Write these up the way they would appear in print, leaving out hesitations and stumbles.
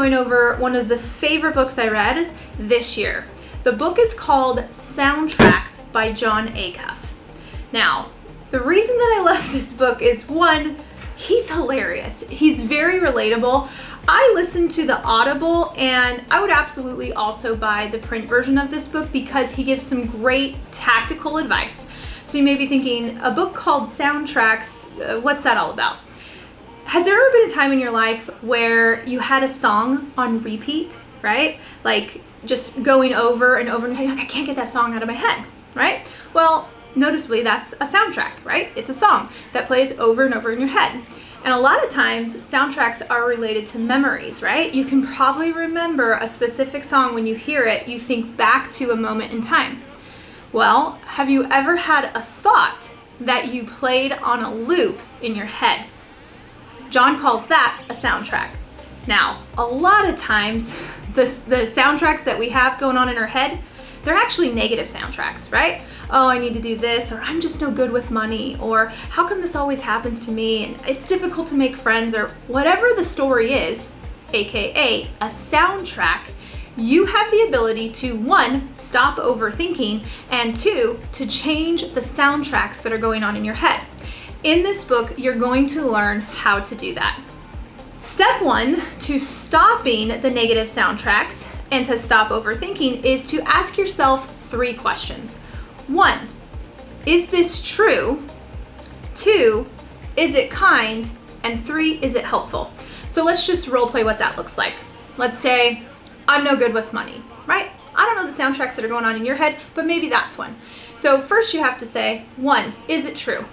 going over one of the favorite books I read this year. The book is called Soundtracks by Jon Acuff. Now, the reason that I love this book is, one, he's hilarious. He's very relatable. I listened to the Audible, and I would absolutely also buy the print version of this book because he gives some great tactical advice. So you may be thinking, a book called Soundtracks, what's that all about? Has there ever been a time in your life where you had a song on repeat, right? Like just going over and over and like, I can't get that song out of my head, right? Well, noticeably that's a soundtrack, right? It's a song that plays over and over in your head. And a lot of times soundtracks are related to memories, right? You can probably remember a specific song. When you hear it, you think back to a moment in time. Well, have you ever had a thought that you played on a loop in your head? John calls that a soundtrack. Now, a lot of times, the soundtracks that we have going on in our head, they're actually negative soundtracks, right? Oh, I need to do this, or I'm just no good with money, or how come this always happens to me, and it's difficult to make friends, or whatever the story is, AKA a soundtrack. You have the ability to, one, stop overthinking, and two, to change the soundtracks that are going on in your head. In this book, you're going to learn how to do that. Step one to stopping the negative soundtracks and to stop overthinking is to ask yourself 3 questions. 1, is this true? 2, is it kind? And 3, is it helpful? So let's just role play what that looks like. Let's say, I'm no good with money, right? I don't know the soundtracks that are going on in your head, but maybe that's one. So first you have to say, 1, is it true?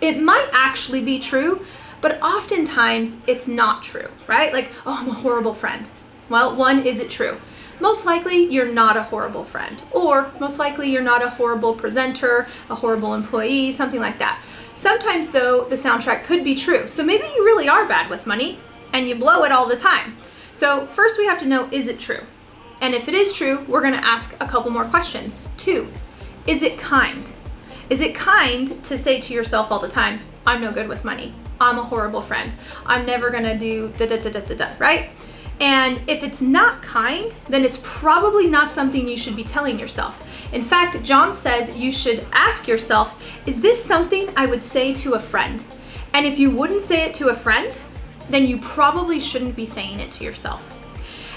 It might actually be true, but oftentimes it's not true, right? Like, oh, I'm a horrible friend. Well, 1, is it true? Most likely you're not a horrible friend, or most likely you're not a horrible presenter, a horrible employee, something like that. Sometimes though, the soundtrack could be true. So maybe you really are bad with money and you blow it all the time. So first we have to know, is it true? And if it is true, we're gonna ask a couple more questions. 2, is it kind? Is it kind to say to yourself all the time, I'm no good with money, I'm a horrible friend, I'm never gonna do da-da-da-da-da-da, right? And if it's not kind, then it's probably not something you should be telling yourself. In fact, John says you should ask yourself, is this something I would say to a friend? And if you wouldn't say it to a friend, then you probably shouldn't be saying it to yourself.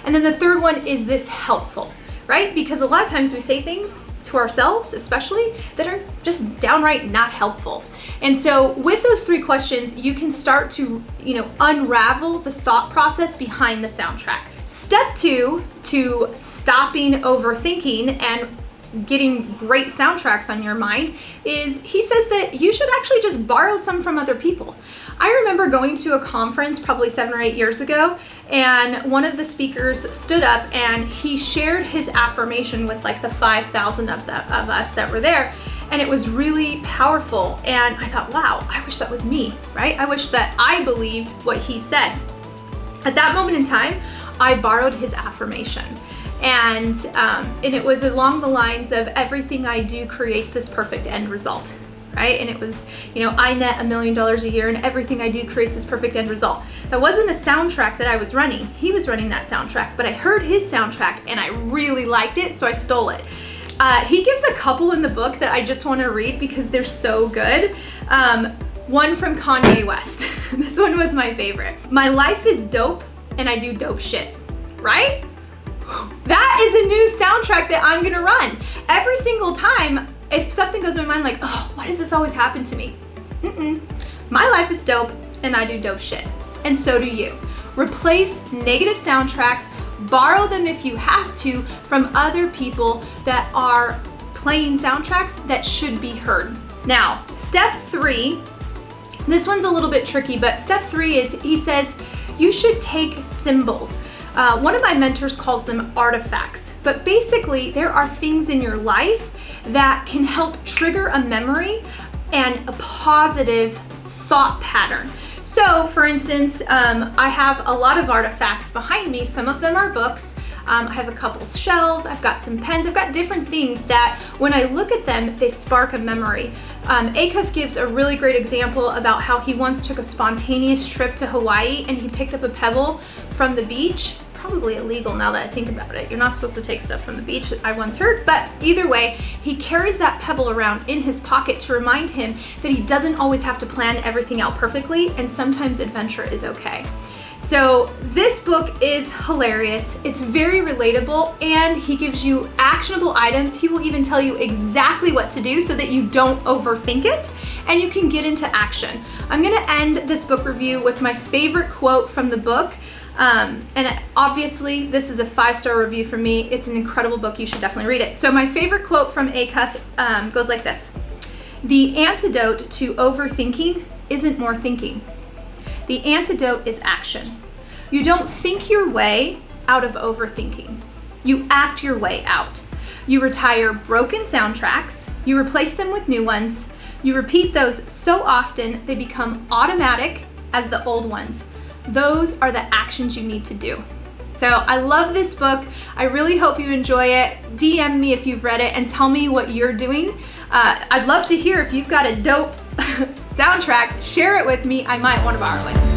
And then the third one, is this helpful, right? Because a lot of times we say things to ourselves, especially, that are just downright not helpful. And so with those 3 questions, you can start to, unravel the thought process behind the soundtrack. Step 2 to stopping overthinking and getting great soundtracks on your mind is, he says that you should actually just borrow some from other people. I remember going to a conference probably 7 or 8 years ago, and one of the speakers stood up and he shared his affirmation with like the 5,000 of us that were there. And it was really powerful. And I thought, wow, I wish that was me, right? I wish that I believed what he said. At that moment in time, I borrowed his affirmation. And it was along the lines of, everything I do creates this perfect end result, right? And it was, I net $1 million a year and everything I do creates this perfect end result. That wasn't a soundtrack that I was running. He was running that soundtrack, but I heard his soundtrack and I really liked it, so I stole it. He gives a couple in the book that I just want to read because they're so good. One from Kanye West. This one was my favorite. My life is dope and I do dope shit, right? That is a new soundtrack that I'm gonna run. Every single time, if something goes in my mind like, oh, why does this always happen to me? My life is dope and I do dope shit. And so do you. Replace negative soundtracks, borrow them if you have to from other people that are playing soundtracks that should be heard. Now, step 3, this one's a little bit tricky, but step 3 is, he says, you should take symbols. One of my mentors calls them artifacts, but basically there are things in your life that can help trigger a memory and a positive thought pattern. So for instance, I have a lot of artifacts behind me. Some of them are books. I have a couple shells, I've got some pens, I've got different things that when I look at them, they spark a memory. Acuff gives a really great example about how he once took a spontaneous trip to Hawaii and he picked up a pebble from the beach, probably illegal now that I think about it. You're not supposed to take stuff from the beach, I once heard, but either way, he carries that pebble around in his pocket to remind him that he doesn't always have to plan everything out perfectly, and sometimes adventure is okay. So this book is hilarious. It's very relatable, and he gives you actionable items. He will even tell you exactly what to do so that you don't overthink it and you can get into action. I'm gonna end this book review with my favorite quote from the book. And obviously this is a 5-star review from me. It's an incredible book. You should definitely read it. So my favorite quote from Acuff goes like this. The antidote to overthinking isn't more thinking. The antidote is action. You don't think your way out of overthinking. You act your way out. You retire broken soundtracks. You replace them with new ones. You repeat those so often they become automatic as the old ones. Those are the actions you need to do. So I love this book. I really hope you enjoy it. DM me if you've read it and tell me what you're doing. I'd love to hear if you've got a dope soundtrack. Share it with me. I might want to borrow it.